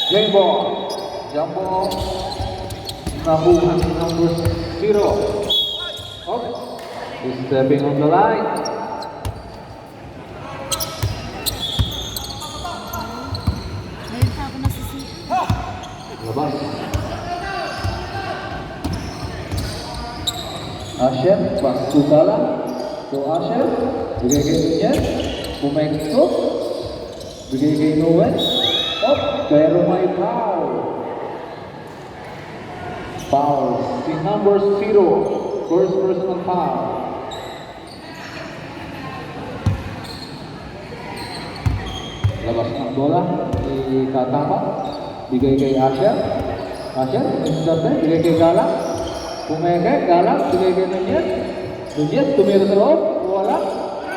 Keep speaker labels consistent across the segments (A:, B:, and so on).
A: Game ball. Jump ball. Nakuha ni number 0. Oh, he's stepping on the line.
B: Ngayon pa ako nasisita.
A: Labas. Asher, pass to Gala. To Asher. Bigay kay Nunez. Pumengso. Bigay kay Noel. Oh, pero may foul. Foul. Si number 0. First personal foul. Labas ng bola. Ikatama. Bigay kay Asher. Asher, bigay kay Gala. Pumeke, Gala, bigay kay Nunez. Nunez, tumira sa loob. Wala.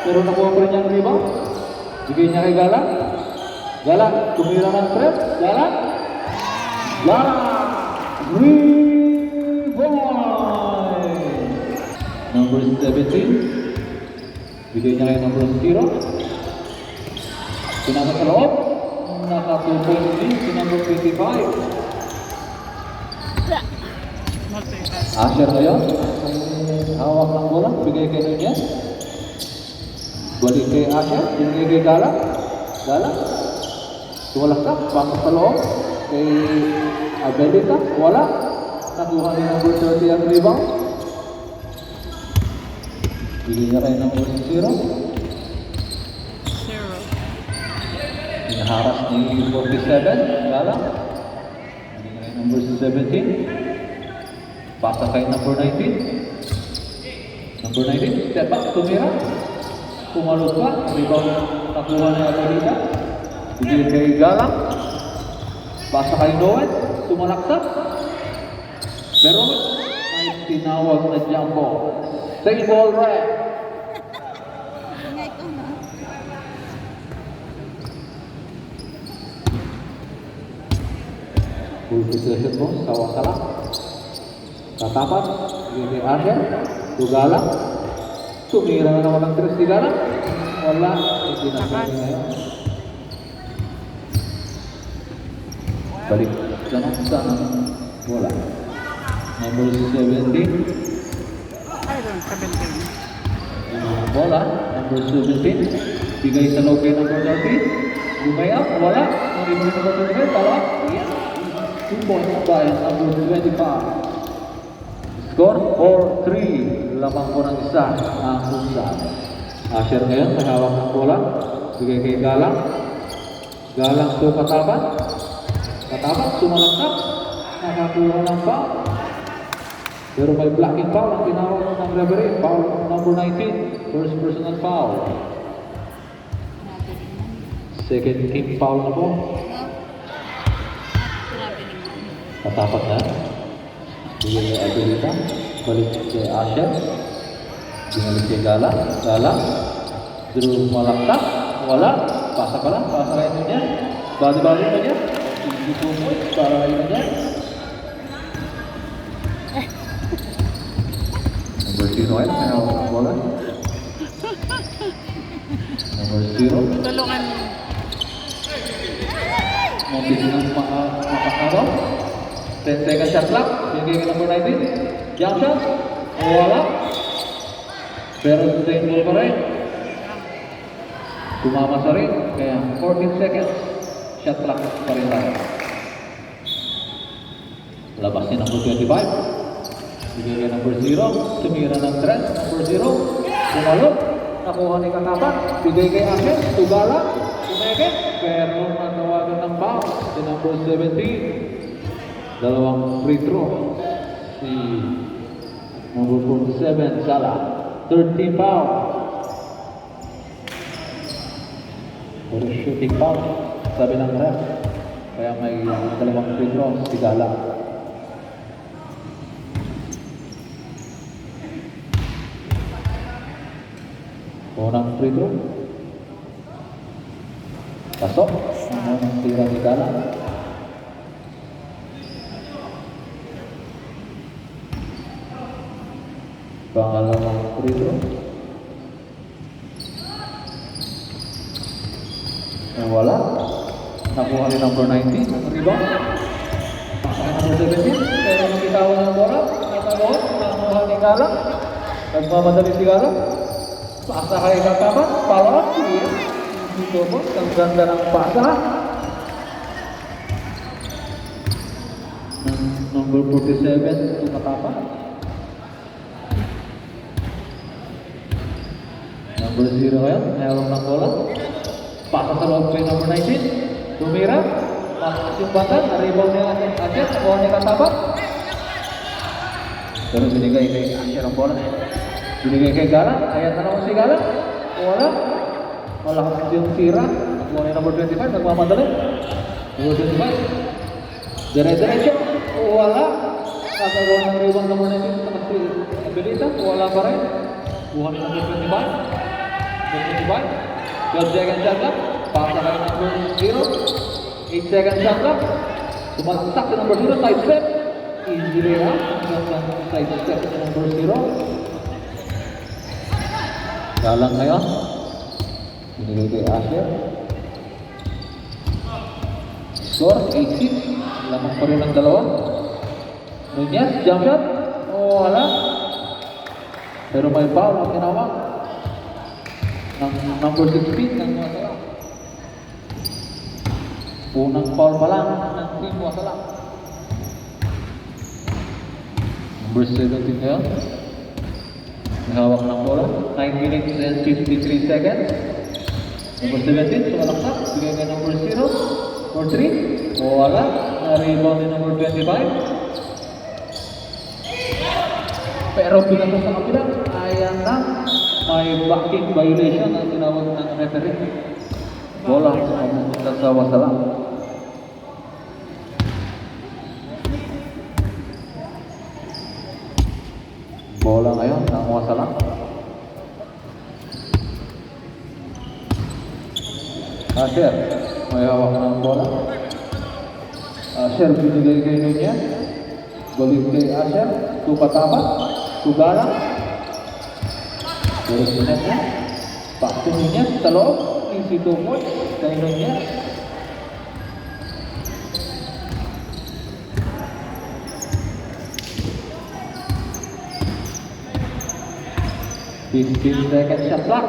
A: Pero nakuha pa rin niya ang rebound. Bigay niya kay Gala. Gala, tumira ng press. Gala. Gala. Rebound. Number 17. Bigay niya kay number 0. Pinasa sa loob. Naka 2 points din si number 25. Asher ngayon. Hawak ng bola. Bigay kay Nunez. Balik kay Asher. Bigay kay Gala. Gala. Tumalaksak. Pasok sa loob. Kay Abelita. Wala. Nakuha ni number 30 ang rebound. Bigay niya kay number 0. Hinaharas ni 47. Gala. Bigay niya kay number 17. Pasa kay number 19. Number 19, step back, tumira. Pumalot pa, rebound nakuha ni Abelita. Bigay kay Gala. Pasa kay Noel, tumalaksak. Pero may tinawag na jump ball. Say ball right.
B: Ingay ko na.
A: Full possession mo, sawa-sala. Tatapat, bigay kay Asher. Gala. Tumira na naman ang tres si Gala. Wala. Hindi na siya ngayon. Balik sa bola. Number 17.
B: Ay, doon, 17.
A: Bola. Number 17. Bigay sa loob kay number 30. Lumaya. Wala. Ang rebound ng number 25. Tala. Yan. 2 points by number 25. Score 4-3. Lamang po ng isa ang punsa. Asher ngayon sa hawak ng bola. Bigay kay Galang. Galang to Katapat. Katapat, sumalaksak. Nakakuha ng foul. Pero may blocking foul ang tinawag ng referee. Foul number 19. First personal foul. Second team foul na po. Katapat na. Bigay kay Abelita. Balik kay Asher. Binalik kay Gala. Gala. Drew malaktak. Wala. Pasa pa lang. Pasa kayo niya. Bali-bali pa niya. 22 points para kayo niya. Number 0 ay pinawag ng bola. Number 0.
B: Tulungan mo.
A: Mabilis ng makakaraw. 10 seconds shot clock. Bigay kay number 19. Jump shot. Wala. Pero same ball pa rin. Tumama sa rin. Kaya 14 seconds. Shot clock pa rin tayo. Labas ni number 25. Bigay kay number 0. Tumira ng tres. Number 0. Pumalot. Nakuha ni Katapat. Bigay kay Asher. Tugala. Tumeke. Pero matawagan ng foul. Si number 17. Dalawang free throw. Si number 47, Sala. 13 foul. Puro shooting foul. Sabi ng ref. Kaya may dalawang free throw si Gala. Unang free throw. Pasok. Ang unang tira ni Gala. Pangalawang free throw. Wala. Nakuha ni number 19. rebound. Pasahin number 17. Pero nakitawan ng bola. Natagawan. Nakuha ni Galang. Nagmamadali si Galang. Pasa kay Katapat. Follow-up. Dito po. Ang ganda ng pasa. Number 47 to Katapat. Number 0 ngayon. Mayroon ng bola. Pasa sa loob kay number 19. Tumira. Pasok yung batan. Rebound niya natin. Asher. Nakuha ni Katapat. Pero binigay kay Asher ang bola. Binigay kay Galang. Ayat na naman si Galang. Wala. Malakas yung tira. Nakuha ni number 25. Nagmamadali. Number 25. Dire-diretso. Wala. Nakagawa ng rebound number 19. Sa kasi Abilita. Wala pa rin. Kuha ni number 25. 12 seconds shot clock. Pasa kay number 0. 8 seconds shot clock. Sumalaksak si number 0. Side step. Easy layup. Hanggang side step si number 0. Galang ngayon. Binigay kay Asher. Score 8-6. Lamang pa rin ang dalawa. Nunez, jump shot. Oh, wala. Pero may foul ang tinawag. Ng number 16 ng Wasala. Unang foul pa lang ng team Wasala. Number 17 ngayon. May hawak ng bola. 9 minutes and 53 seconds. Number 17, sumalaksak. Bigay kay number 0. For 3. O wala. Na-rebound ni number 25. Pero pinasa sa kapila. Ayan na. May blocking violation ang tinawag ng referee. Bola sa pamunta sa Wasala. Bola ngayon ng Wasala. Asher, may hawak ng bola. Asher, binigay kay Nunez. Balik kay Asher. Katapat. Galang. Terus Nunez na. Back to Nunez sa loob. Easy to point kay Nunez. Second shot clock.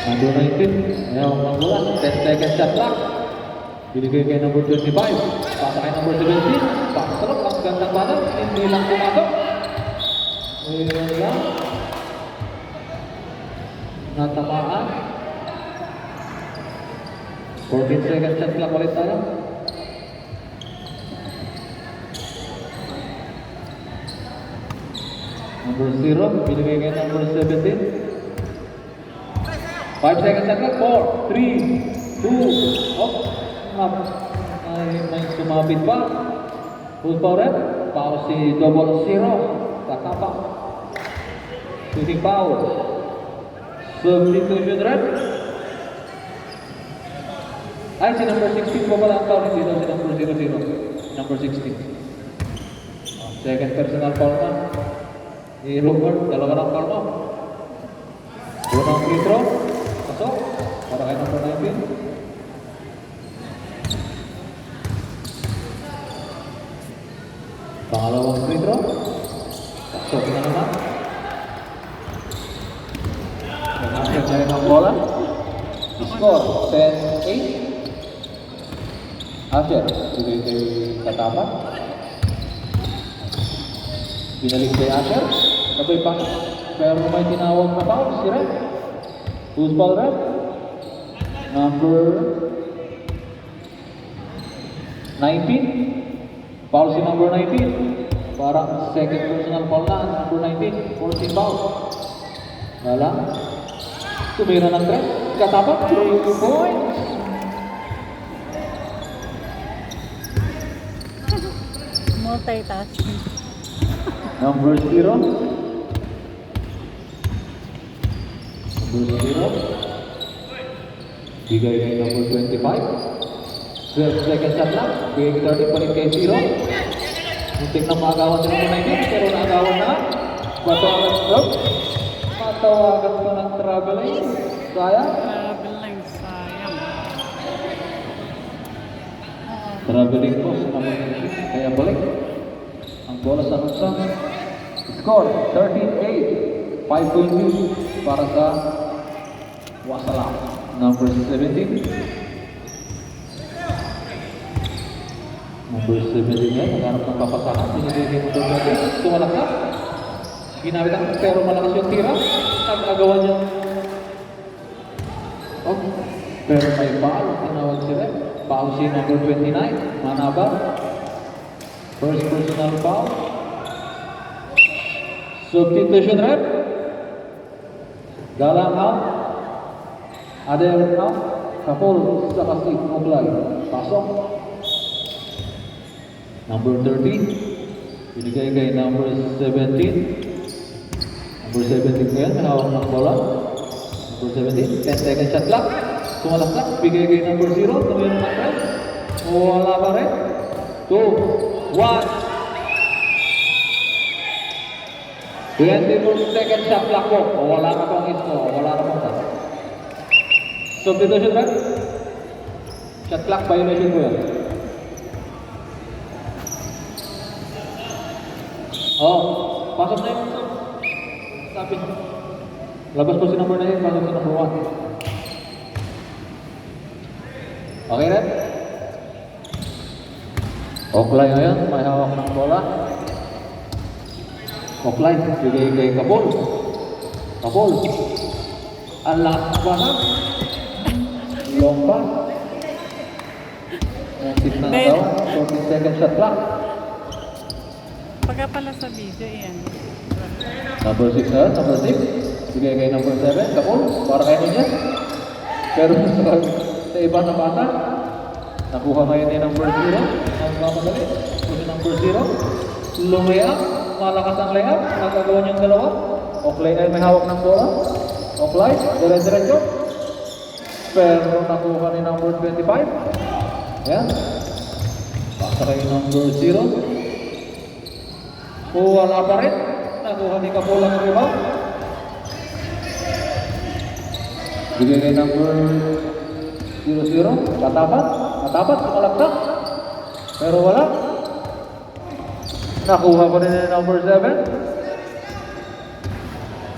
A: Number 19. Mayroong ng bola. 10 second shot clock. Binigay kay number 25. Pasa kay number 17. Pasa sa loob. Ang gandang bata. Hindi lang pumato. Mayroon lang. Natamaan. 14 second shot clock ulit tayo. Number 0, binigay kay number 17. 5 seconds shot clock. 4, 3, 2, oh, may sumabit pa. Full foul rep. Foul si double 0. Katapak. Shooting foul. Substitution rep. Ay, si number 16 pa pala ang foul. Hindi daw si number 00. Number 16. Second personal foul na. I-Robert, dalawa ng foul mo. Unang free throw. Pasok. Para kay number 19. Pangalawang free throw. Pasok na naman. Nag-asya tayo ng bola. Score 10-8. Asher, bigay kay Katapat. Binalik kay Asher. Sabay pa. Pero may tinawag na foul. Si Red. Who's foul Red? Number 19. Foul si number 19. Parang second personal foul na. Number 19. 14 foul. Wala. Tumira ng 3. Katapat. 3 points.
B: Multitasking.
A: Number 0. Number 0. Bigay kay number 25. 12 seconds shot lang. Bigay kay 30. Balik kay 0. Muntik na maagawan si number 19. Pero naagawan na. Matawagan ko. Matawagan ko ng traveling. Sayang.
B: Traveling, sayang.
A: Traveling cross naman kaya balik. Ang bola sa Nuksang. Score 13-8. 5 para sa Wasala. Number 17. Number 17 yan, naghanap ng papasahan. Pinigay mo doon natin. Tumalak na. Ginamit ang pero malakas yung tira. Nagagawa niya. Oh, pero may foul. Tinawag sila. Foul si number 29. Manaba. First personal foul. Substitution rep. Galang out. Adel out. Kapol sa kasih Moglay. Pasok. Number 13. Binigay kay number 17. Number 17 ko yan. Manawak ng bola. Number 17. 10 second shot clock. Tumalaksak. Bigay kay number 0. Tuloy naman rin. Wala pa rin. 2, 1. 24 second shot clock po. Wala na pang isko. Wala na pang shot. Substitution ba? Shot clock violation po yan. Oh, pasok na yung sabi. Labas po si number 9, pasok si number 1. Okay rin? Oklay ngayon, may hawak ng bola. Oklay, bigay kay Kapol. Kapol. Ang last basa. Lomba. Ang na daw, 14 second shot clock.
B: Pagka pala sa video, yan.
A: Number 6 na, number 6. Bigay kay number 7, Kapol. Para kayo niya. Pero sa iba na bata, nakuha ngayon ni number 0. Ang mamadali. Kasi number 0. Lumayap. Malakas ang layap. Nagagawa niyang dalawa. Oklay ay may hawak ng bola. Oklay. Dire-diretso. Pero nakuha ni number 25. Yan. Pasa kay number 0. Wala pa rin. Nakuha ni Kapol ang rebound. Bigay kay number 0-0. Katapat. Katapat. Sumalaktak. Pero wala. Nakuha pa rin ni number 7.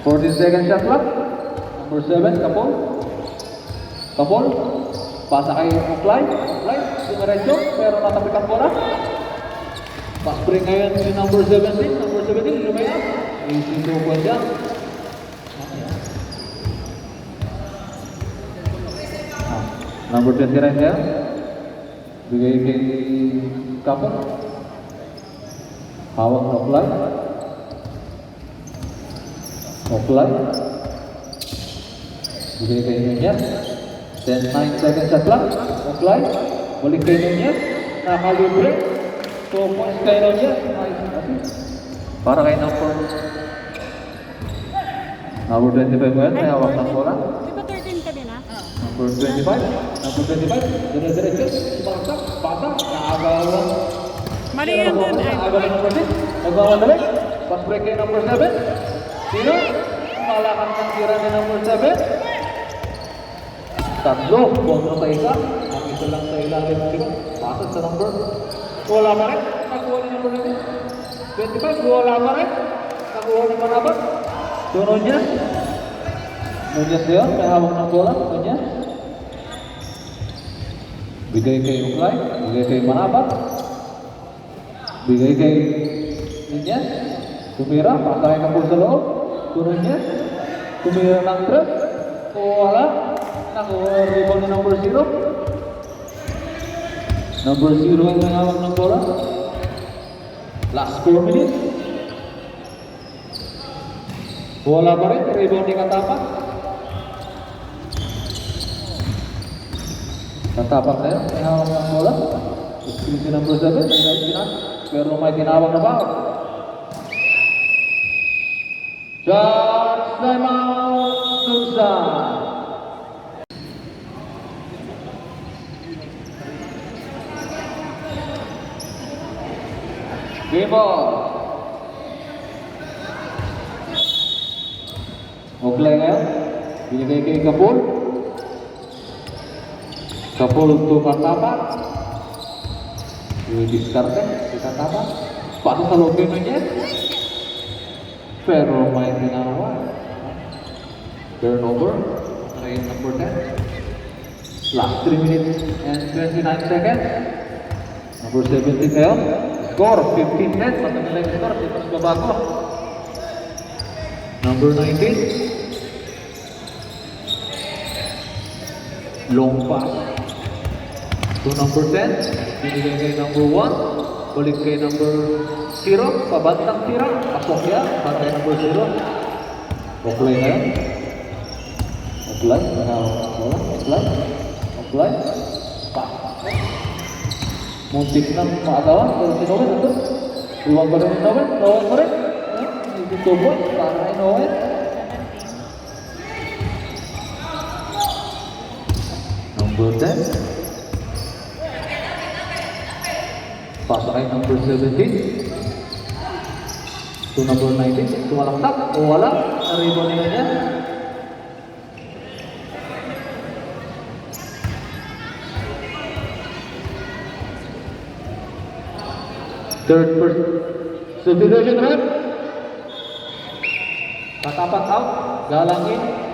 A: 14 second shot clock. Number 7. Kapol. Kapol. Pasa kay Oklay. Oklay. Diretso. Pero natapik ang bola. Pass break ngayon si number 17. Number 17, lumayan. 82 po siya. Number 29 niya. Bigay kay Kapon. Hawak na Oklay. Oklay. Bigay kay Nunez. 10-9 seconds shot clock. Oklay. Balik kay Nunez. Nakalibre. 2 points kay Nunez. Para kay number 25 ngayon. May hawak ng bola.
B: Di ba 13 ka din, ha?
A: Number 25. Number 25. Dire-diretso. Sumaksak. Pasa. Naagawan.
B: Mali yan dun.
A: Naagawan number 6. Nagmamadali. Pass break kay number 7. Sino? Malakas ng tira ni number 7. Tatlo. Bono sa isa. Ang isa lang sa ilalim. Pasag sa number. Wala pa rin. Nakuha ni number 25. Wala pa rin. Nakuha ni Manabat. Tunod niya. Nunez yun. May hawak ng bola. Nunez. Bigay kay Uklay. Bigay kay Manabat. Bigay kay Nunez. Tumira. Pasakay ka po sa loob. Tunod niya. Tumira ng trap. Wala. Nakuha rebound ni number 0. Number 0 ang may hawak ng bola. Last 4 minutes. Wala pa rin. Rebound ni Katapat. Katapat na yun. May hawak ng bola. Screen si number 7. Pero may tinawag na foul. Shots time out. Nunsan. Game ball. Oklay ngayon. Binigay kay Kapol. Kapol to Katapat. Diskarte, kita tapa. Paano sa loob yun niya? Pero may ginawa. Turnover. Try number 10. Last 3 minutes and 29 seconds. Number 17 ngayon. Score 15-10. Pati nila yung score. Dito sa babago. Number 19. Long pass. To number 10. Binigay kay number 1. Balik kay number 0. Pabantang tira. Pasok yan. Para kay number 0. Offline na yan. Offline. Wala. Offline. Offline. Pass. Muntik na maagawan. Pero si Noel ito. Iwan pa rin ni Noel. Noel pa rin. Ito po. Para kay Noel.
B: 17.
A: Number 10. Pasok kay number 17. To number 19. Tumalaktak. O wala. Naribon nila niya. Third person. Substitution rep. Katapat out. Galangin.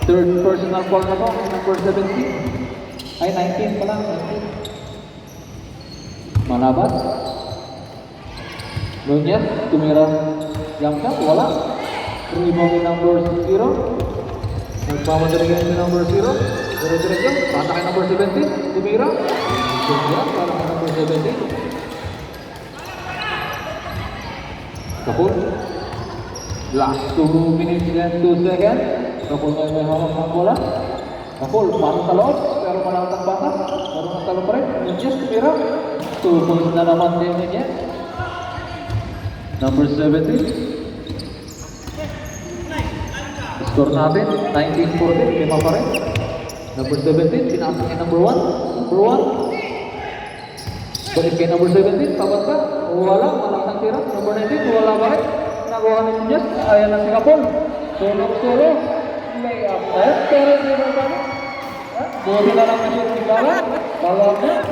A: Third personal foul na po. Number 17. Ay, 19 pala. 19. Manabat. Nunez. Tumira. Jump shot. Wala. Rebound ni number 0. Nagmamadali ni number 0. Dire-diretso. Pata kay number 17. Tumira. Tumira. Para kay number 17. Kapul. Last 2 minutes and 2 seconds. Kapul may hawak ng bola. Kapul, paano sa loob? Pero malawat ang batas. Pero natalo pa rin. Nunez, tumira. 2 points na naman din niya. Number 17. Score natin, 19-14, 5 pa rin. Number 17, pinasok kay number 1. Number 1. Balik kay number 17, pabat ka. Wala, malakas ang tira. Number 19, wala pa rin. Nagawa ni Nunez, ayan na si Kapol. Solo. Layup. Ayan, pero hindi ba ba? Bodi na lang na-shoot si Gara. Bawang na.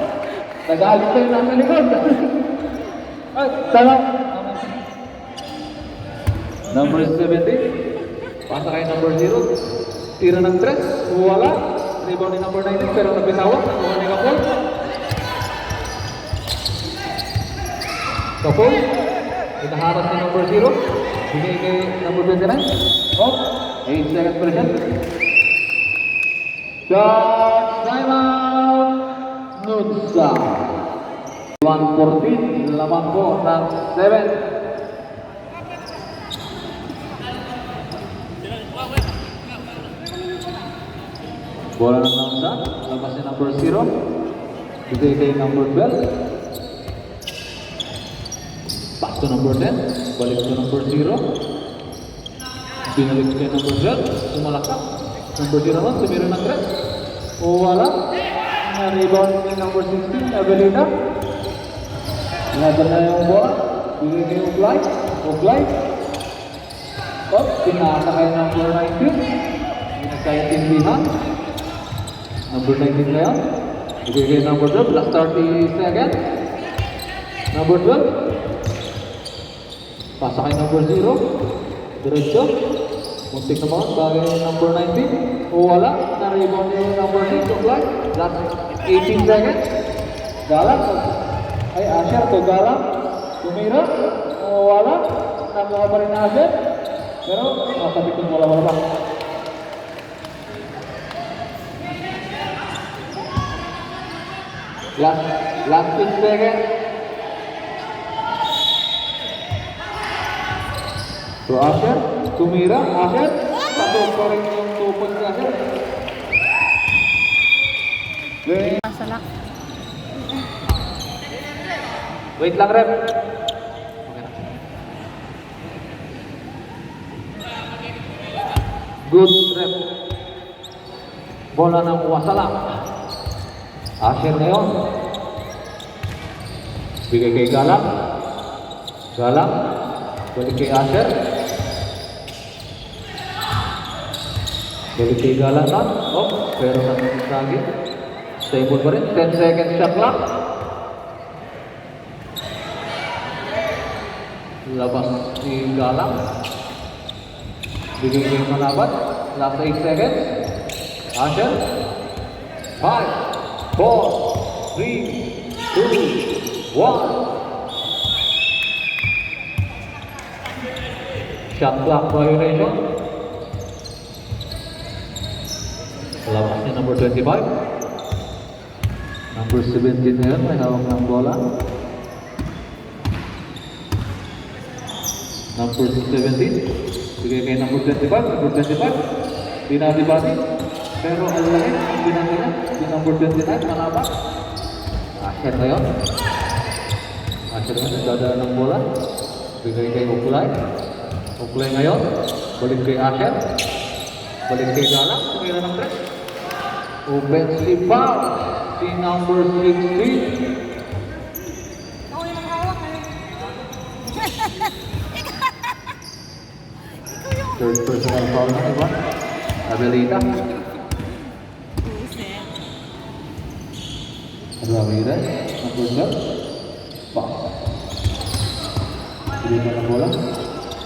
A: Nag-aalit kayo nasa likod. Ay, tama. Number 17. Pasa kay number 0. Tira ng 3. Wala. Rebound ni number 19 pero nagbitawak. Nakuha ni Kapol. Kapol. Inaharas ni number 0. Bigay kay number 29. Oh. 8 seconds pa rin yan. Shot. Time out. Nutsa. 1-14. Laman po ng 7. Bola ng Namsa, labas ni number 0. Bigay kay number 12. Pass to number 10. Balik to number 0. Binalik kay number 12. Sumalakak. Number 0 naman, tumira ng 3. O wala. Na-rebound ni number 16, Avelina. Laban na yung bola. Bigay kay Uglay. Uglay. Oh, pinasa kay number 19. Hindi nagkaintindihan. Number 19 na yan. Bigay kay number 12. Last 30 seconds. Number 12. Pasa kay number 0. Diretso. Muntik na mga bagay number 19. O wala. Na-rebound yung number 6. Uglay. Last 18 seconds. Galang. Ay, Asher to Galang. Tumira. O wala. Nakuha pa rin na Asher. Pero, nakapit yung wala-wala ba. Last 6 seconds. So Asher, tumira, Asher. Pasok pa rin yung 2 points ni Asher.
B: Masalak.
A: Wait lang, rep. Good rep. Bola ng Wasalak. Asher ngayon. Bigay kay Galang. Galang. Balik kay Asher. Balik kay Galang na. Oh, pero nasagi. Stable pa rin. 10 seconds shot clock. Labas si Galang. Bigay ko yung manabat. Last 8 seconds. Asher. 5, 4, 3, 2, 1. Shot clock violation. Labasnya number 25. Number 17 na yun, may hawak ng bola. Number 17. Bigay kay number 25. Number 25. Dinati-bati. Pero ang laki, ang binati niya. Si number 29, manabat. Asher na yun. Asher na yun, dadaan ng bola. Bigay kay Ukulay. Ukulay ngayon. Balik kay Asher. Balik kay Galang. Tumira ng 3. Offensive foul. Si number 16.
B: Ako yung naghawak eh.
A: Third personal foul na, diba? Abelita. Ramirez, number 12. Pass. Hindi na ng bola.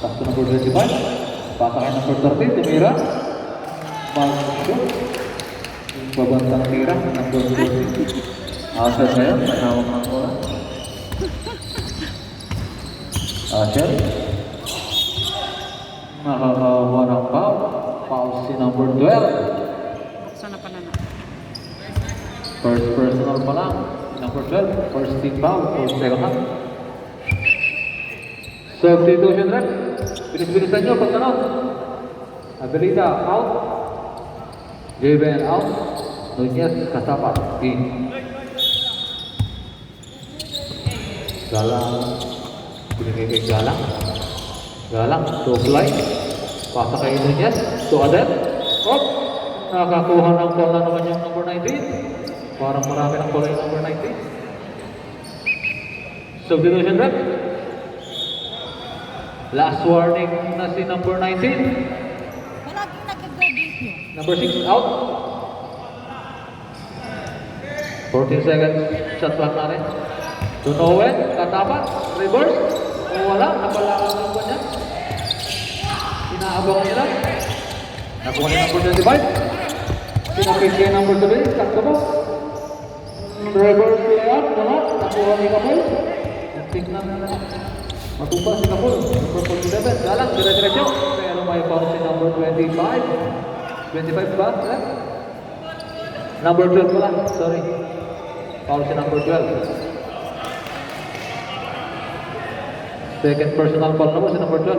A: Pass to number 25. Pass kay number 13. Tumira. Foul shoot. Babantang tira. Number 13. Asher na yan. May hawak ng bola. Asher. Nakahawa ng foul. Foul si number 12.
B: Buksan na pala na.
A: First personal pa lang. Number 12. First team foul for second half. Substitution rep. Bilis-bilisan nyo pag tanong. Abelita out. Javen out. Nunez kasapa. In. Galang. Binigay kay Galang. Galang. To fly. Pasa kay Nunez. To Adel. Oh! Nakakuha ng ball na naman yung number 19. Parang marami ng ball yung number 19. Substitution rep. Last warning na si number 19.
B: Palaging nag-graduate nyo.
A: Number 6 out. 14 seconds. Shot clock na rin. To Noel. Katapat. Reverse. O wala. Napalaan ng ba niya. Inaabang nila. Nakuha niya number 25. Sinapit kay number 7. Sakto mo. Reverse layup. Wala. Nakuha ni Kapol. Tingnan na. Matupa si Kapol. Number 47. Galang. Dire-diretso. Pero may foul si number 25. 25 ba? Number 12 pala. Sorry. Foul si number 12. Second personal foul na po si number 12.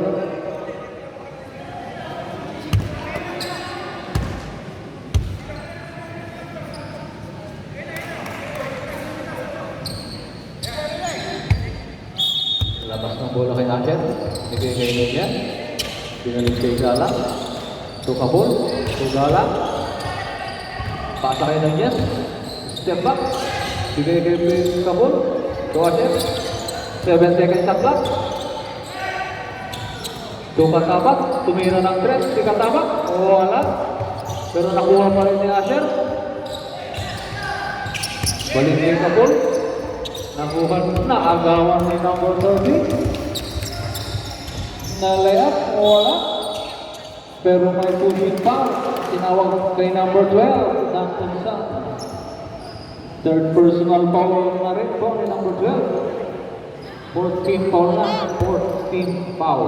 A: Labas ng bola kay Asher. Bigay kay Nunez. Pinalik kay Galang. To Kapol. To Galang. Pasa kay Nunez. Step back. Bigay kay Kapol. To Asher. 7 seconds sa clock. To Katabat. Tumira ng 3. Si Katabat. O wala. Pero nakuha pa rin ni Asher. Balik kay Kapol. Nakuha na agawan ni number 30. Nalayap. O wala. Pero may pushing foul. Tinawag kay number 12. Ng Unsan. Third personal foul na rin po ni number 12. 14 foul na. 14 foul.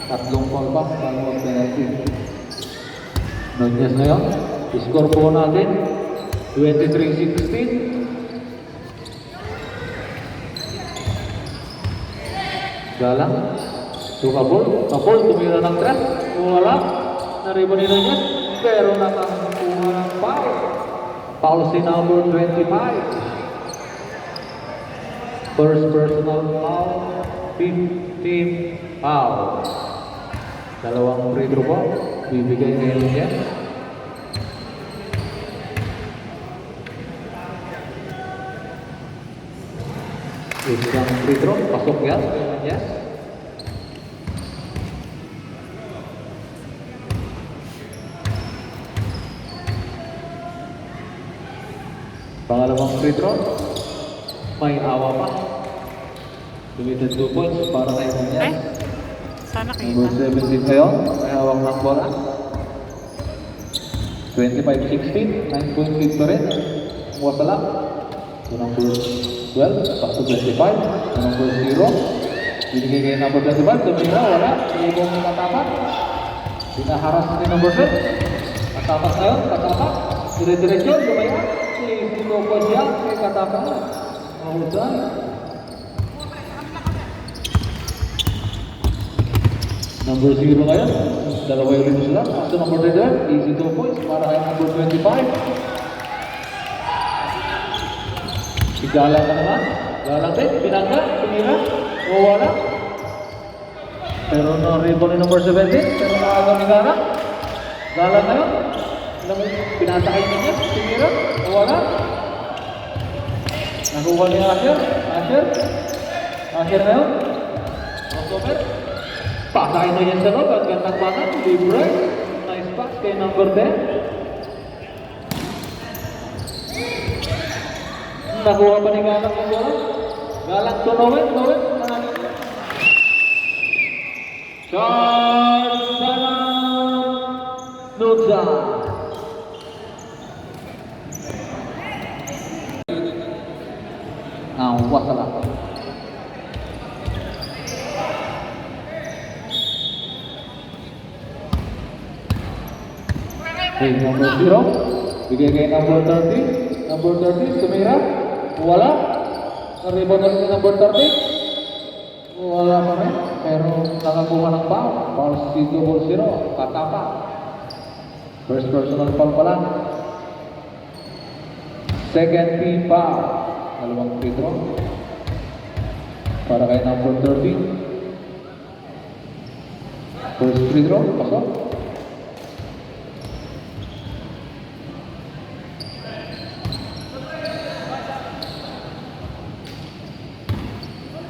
A: Tatlong foul pa. Talong penalty. Nunez na yun. Score po natin. 23-16. Galang. To Kapol. Kapol tumira ng 3. Wala. Nariba ni Nunez. Pero nakakuha ng foul. Foul si number 25. First personal foul. 15 foul. Dalawang free throw po. Bibigay kay Nunez. Isang free throw. Pasok yan kay Nunez. Pangalawang free throw. May awa pa. Limited 2 points para kay
B: Ay,
A: Muñez.
B: sana
A: Number
B: kita.
A: 17 ngayon. May hawak ng bola. 25-16. 9-point lead pa rin. Kumuha lang. To number 12. Back to 25. To number 0. Binigay kay number 25. Tumira. Wala. Ibong katapat. Pinaharas ni number 7. Katapat na yun. Katapat. Dire-diretso. Lumaya. Sino ko siya. Kay katapat. Mahusay. Number 0 ngayon. Dalawa yung rin sila. After number 10. Easy 2 points. Para kay number 25. Si Galang ka naman. Galang din. Pinangga. Tumira. O wala. Pero no rebound ni number 17. Pero nakagaw ni Galang. Galang ngayon. Pinatay niya. Tumira. O wala. Nakuha ni Asher. Asher ngayon. October. Pasay na yan sa loob. Ang gandang bata. Libre. Nice pass kay number 10. Nakuha pa ni Galang ang bola. Galang to Noel. Charles Salam Nutza. Wassalam. Okay, number 0. Bigay kay number 30. Number 30, tumira. Wala. Rebound na rin si number 30. Wala pa rin. Pero nakakuha ng foul. Foul si double 0. Katapa. First personal foul pa lang. Second team foul. Dalawang free throw. Para kay number 30. First free throw. Pasok.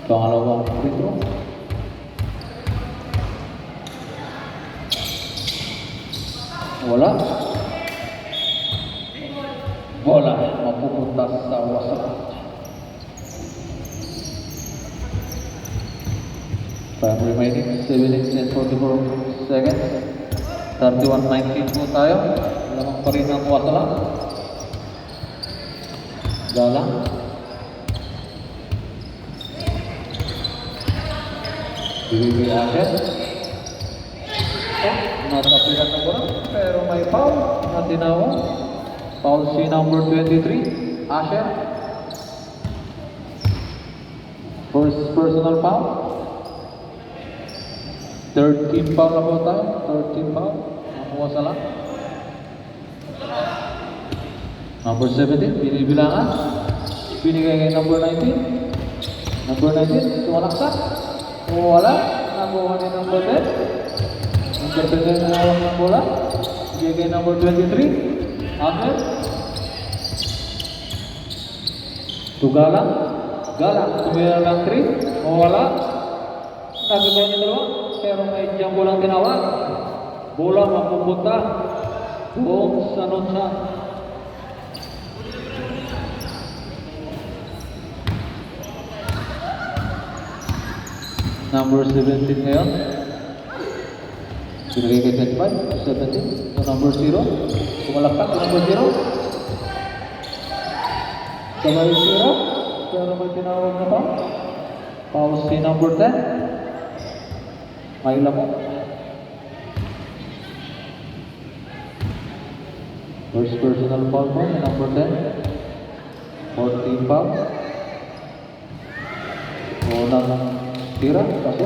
A: Pangalawang free throw. Wala. Bola mapupunta sa wasak. Time remaining 7 minutes and 44 seconds. 31-19 po tayo. Lamang pa rin ang wasak. Galang. Bibigay Asher. Natapiran na bola. Pero may foul na tinawag. Foul si number 23. Asher. First personal foul. Third team foul na po tayo. Third team foul. Nakuha sa lang. Number 17. Binibilangan. Binigay kay number 19. Number 19. Tumalaksak. Wala. Nakuha ni number 10. Number 10 na nawag ng bola. Bigay kay number 23. Ahmed. To Galang. Galang. Tumira ng 3. Wala. Nagagawa niya dalawa. Pero may jumbo lang tinawag. Bola mapupunta. Doon sa Nutza. Number 17 ngayon. Binigay kay 25, 17. So number 0. Kumalakpak to number 0. Sabay 0. Pero may tinawag na pa. Pause si number 10. May lamo. First personal foul po ni number 10. 14 foul. Unang tira, kaso.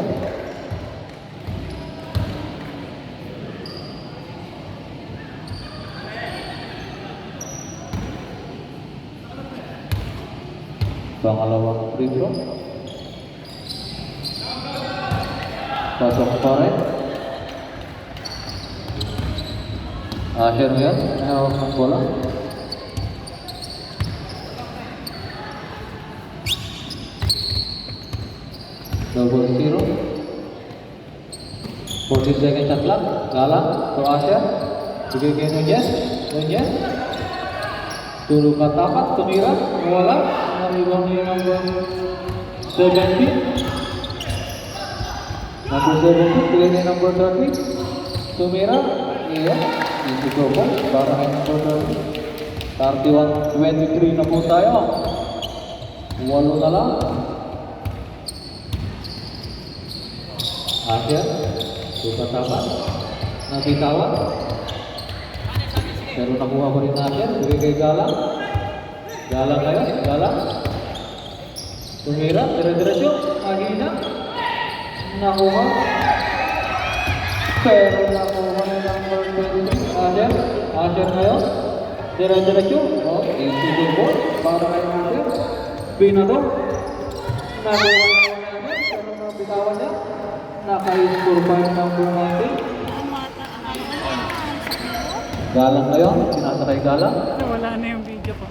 A: Pangalawang free throw. Pasok pa rin. Asher ngayon, nahawak ng bola. Double 0. 40 seconds shot clock. Galang to Asher. Bigay kay Nunez. To Suruh katapat, tumira, wala, rebound ni number 17. Number 17, bigay ni number 30. Tumira, iya, isi double, para kay number 30. 31-23 na po tayo. 8 na lang. Akhir, suka tapat, nabitawan. Pero nakuha pa rin natin, bigay kay Galang. Galang ngayon, Galang. Tumira, dire-diretso, Agina. Nakuha. Pero nakuha ni number 20. Asher, Asher ngayon. Dire-diretso, easy good ball, para kay Asher. Pinado. Nakuha naman natin, pero nabitawan niya. Naka-score pa yung number 19. Galang ngayon, sinasakay Galang.
B: Wala na yung video ko.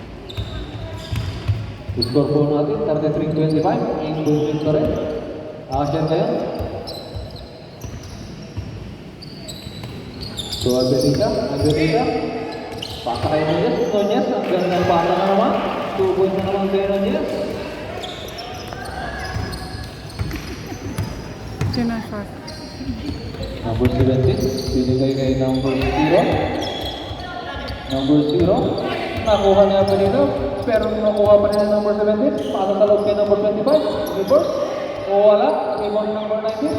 A: Score po natin, 33-25. Inclusive pa rin. Asher ngayon. So, Alberita. Pasakay Nunez. Nunez, ang gandang pasa na naman. 2 points na naman kay Nunez.
B: Sinashot.
A: Number 17, binigay kay number 0. Number 0, nakuha niya pa dito, pero nakuha pa rin number 17, pasa sa loob kay number 25, reverse, o wala, ibang number 19.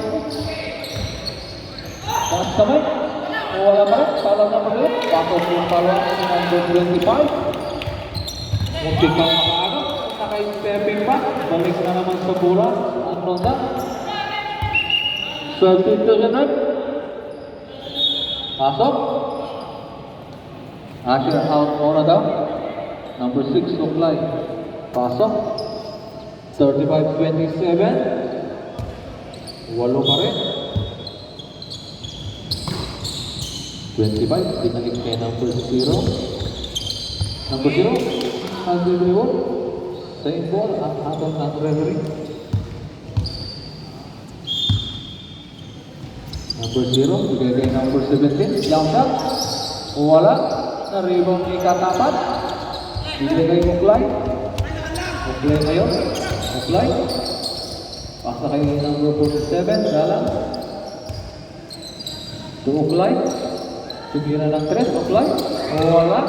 A: Taas kamay, o wala pa rin, pala number 2, pasok yung pala ni number 25. Muntik pang makaagap, naka-stepping pa, balik na naman sa bola, ang nonda. Substitution, pasok. Asher out muna daw. Number 6, Suklay. Pasok. 35-27. 8 pa rin. 25, binalik kay number 0. Number 0, Andrew Reward. Same ball, ang atong ng referee. Number 0, bigay kay number 17. Jump shot. Wala. Na-rebound ni Katapat. Bigay kay Muklay. Muklay ngayon. Muklay. Pasa kay number 47. Galang. To Muklay. Tugira ng 3. Muklay. Wala.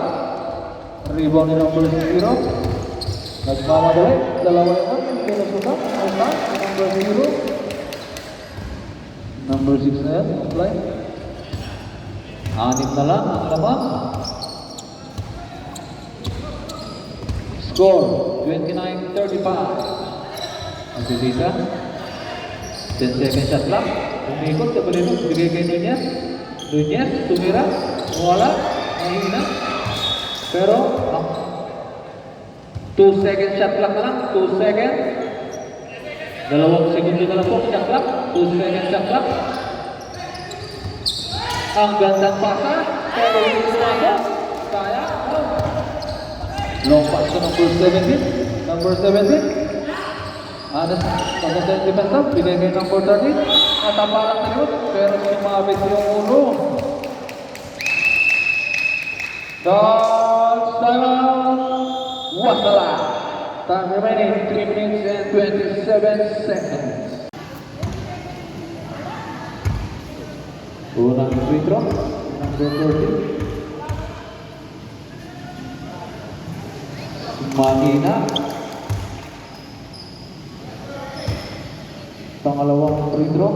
A: Rebound ni number 0. Nagmamadali. Dalawa naman. Hindi na suka. Number 0. Number 6 na yan, apply. 6 na lang ang laman. Score, 29-35. Ang sisisa. 10 seconds shot lang. Umikot, kabalino, bigay kay Nunez. Nunez, tumira. Wala. Mahina. Pero, 2 seconds shot lang na lang. 2 seconds. 2 segundo na lang po, shot clock. 2 seconds shot clock. Ang gandang pasa, pero hindi sumasa. Kaya, long pass to number 17. Number 17. Maganda yung defense up, binigay kay number 30. Natapakan na yun, pero sumabit yung ulo. Touchdown! Wasala! Time remaining 3 minutes and 27 seconds. Unang free throw, number 30. Mahina. Pangalawang free throw.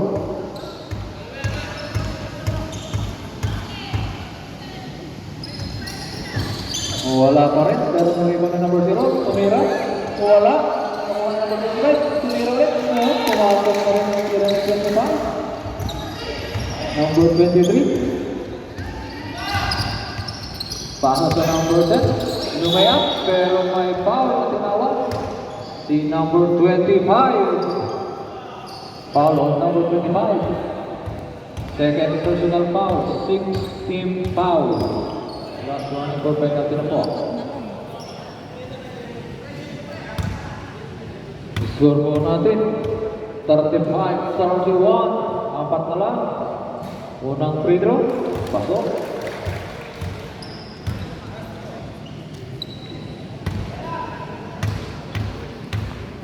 A: Wala pa rin, pero nariban na number 0. Tumira. Wala. Nakuha na number 25. Tumira ulit. Pumasok na rin yung tira ng 25. Number 23. Pasa sa number 10. Lumaya, pero may foul na tinawag. Si number 25. Foul on number 25. Second personal foul. 6-team foul. Last one for by natin po. Score po natin. 35-31. 4 na lang. Unang free throw. Pasok.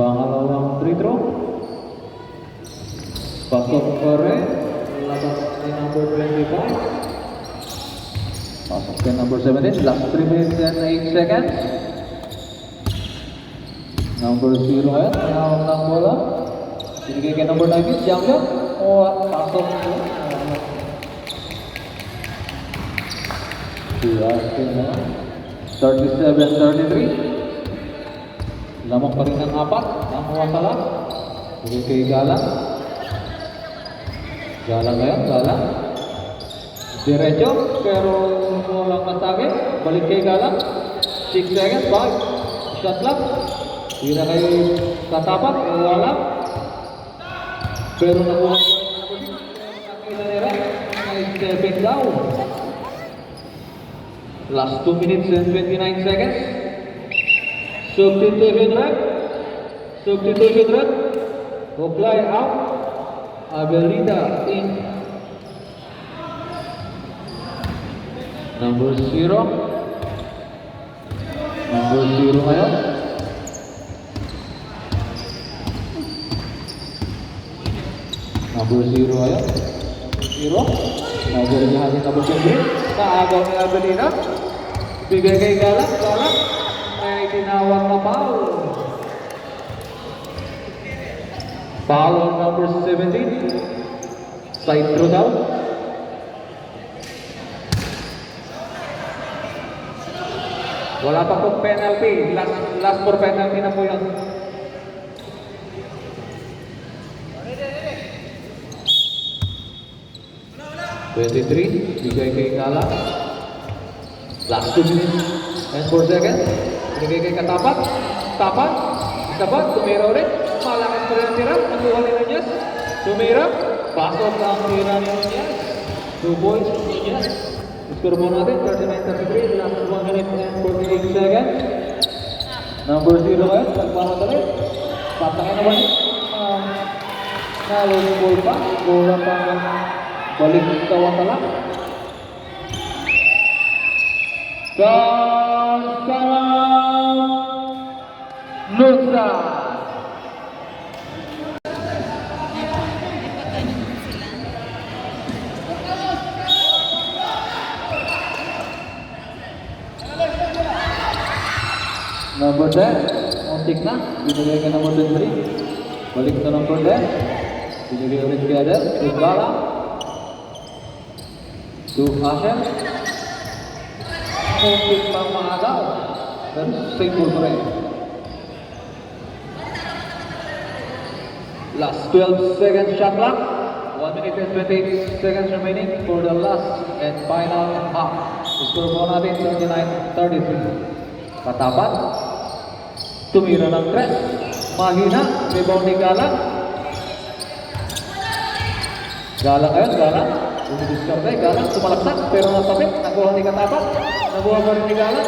A: Pangalawang free throw. Pasok pa rin. Labas ni number 25. Pasok kay number 17. Last 3 minutes and 8 seconds. Number 0 ngayon. Nahawak ng bola. Binigay kay number 19. Jump shot. O pasok. Asher na. 37-33. Lamang pa rin ng 4. Nakuha sa lang. Binigay kay Galang. Galang ngayon. Galang. Diretso. Pero walang masagi. Balik kay Galang. 6 seconds. 5. Shot lang. Hindi na kayo katapat. Wala. Pero nakuha. Nakita nila. May 7 down. Last 2 minutes and 29 seconds. Substitution left. Substitution left. Apply out. Abelita in. Number 0. Number 0 ngayon. Number 0 ngayon. 0. Nagalihan ni number 10. Naagaw ni Abelita. Bigay kay Galang. Galang. May tinawag na foul. Foul on number 17. Side throw daw. Wala pa pong penalty. Last for penalty na po yun. Bigay kay Galang. Last 2 minutes and 4 seconds. Bigay kay Katapat. Tapat. Tapat. Tumira ulit. Malakas pa rin ang tira. Nakuha ni Nunez. Tumira. Pasok ang tira ni Nunez. 2 points ni Nunez. Score po natin. 39-33. Last 1 minute and 48 seconds. Number 0 ngayon. Nagpano talit. Patakin na balik. Nalong ball pa. Bola pa. Balik ng kawan talak. Salam Nusa. Number 10, ontik na. Binigay ka number 23. Balik sa number 10. Binigay ulit kay Adel. Galang. To Asher. Ontik lang maagaw. Dan save ball pa rin. Last 12 seconds shot clock. 1 minute and 28 seconds remaining for the last and final half. Score po natin 39-33. Katapat. Tumira ng 3. Mahina. Rebound ni Galang. Galang ngayon. Galang. Dumidiskarte. Galang sumalaksak. Pero nasabit. Nakuha ni Katapat. Nakuha pa rin ni Galang.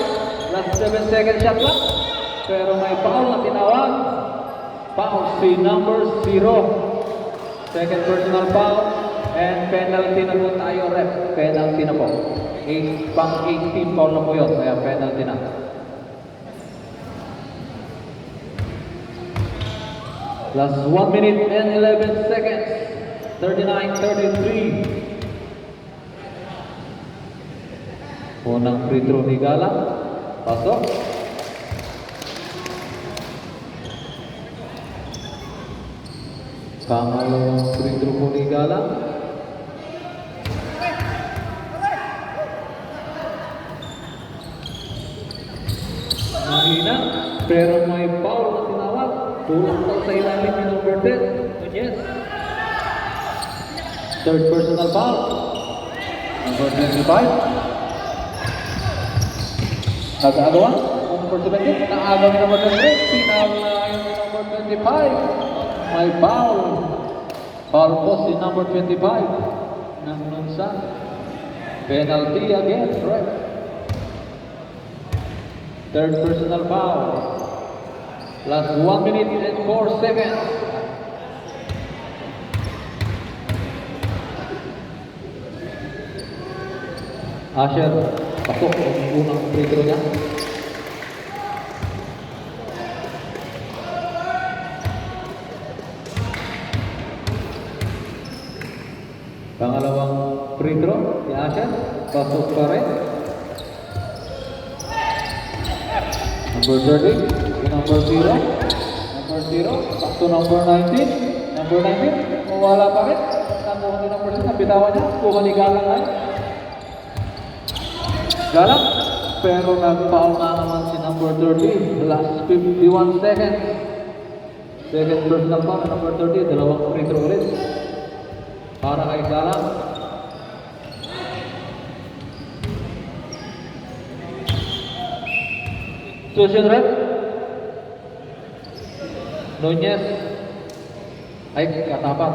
A: Last 7 seconds shot clock. Pero may foul na tinawag. Foul si number 0. Second personal foul. And penalty na po tayo, ref. Penalty na po. Pang 18 foul na po yun. Kaya penalty na. Last 1 minute and 11 seconds. 39-33. Unang free throw ni Galang. Pasok. Pangalawang free throw po ni Galang. Mahina, pero may foul na tinawag. Tulak daw sa ilalim ni number 10. Nunez. Third personal foul. Number 25. Nag-agawa. Number 17. Naagaw ni number 23. Pinawala yung number 25. May foul. Foul po si number 25. Ng Nunsa. Penalty again. Right. Third personal foul. Last 1 minute and 4 seconds. Asher, pasok ang unang free throw niya. pasok pa rin. Number 30, to number 0. Number 0, back to number 19. Number 19, mawala pa rin. Nakuha ni number 6, nabitawan niya. Kuha ni Galang ay. Galang, pero nag-foul na naman si number 30. Last 51 seconds. Second burst na pa, number 30, dalawang free throw ulit. Para kay Galang. Susun red. Nunez. Ay, katapat.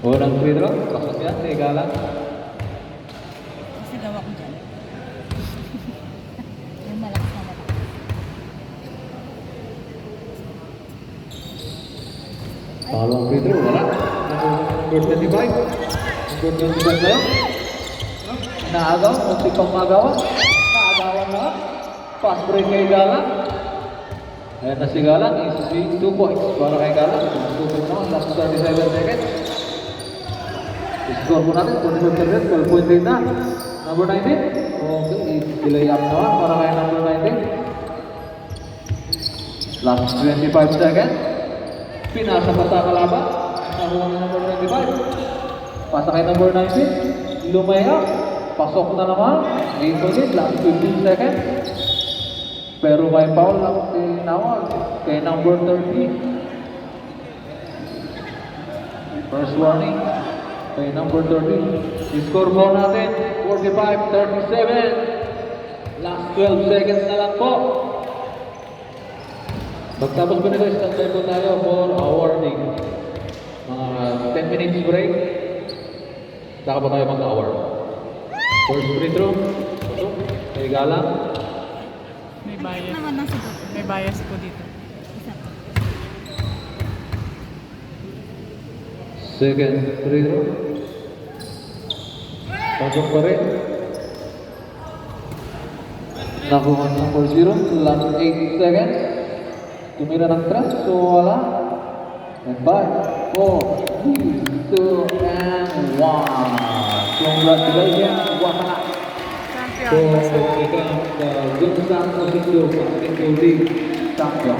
A: Unang free throw, pasok yan, kay Galang.
C: Kasi gawa ko dyan. Yung malakas na malakas.
A: Pangalawang free throw, wala. Number 25. Number 25 na yun. Naagaw, muntik pang magawa. Naagawan na. Fast break kay Galang. Ayan na si Galang, easy 2 points para kay Galang. 2 points naman, last 37 seconds. Score po natin, 12 point lead na. Number 19. Okay, delay up naman para kay number 19. Last 25 seconds. Pinasa pa sa kalaban. Nakuha na number 25. Pasa kay number 19. Lumaya. Pasok na naman. 8 minutes. Last 15 seconds. Pero may foul lang tinawag kay number 30. First warning kay number 30. Score po natin 45-37. Last 12 seconds na lang po. Pagtapos po nito, stand po tayo for awarding. Mga 10 minutes break. Saka po tayo mag-award. First free throw. Kay Galang.
B: May bias.
C: Naman ang sagot.
B: May bias po dito.
C: Isa po.
A: Second free throw. Pasok pa rin. Nakuha number 0. Last 8 seconds. Tumira ng trust. So wala. And 5, 4, 3, 2, and 1. Congratulations. Wala. So,
B: Champion.
A: ito ang Gunsan Official Basketball League Champion.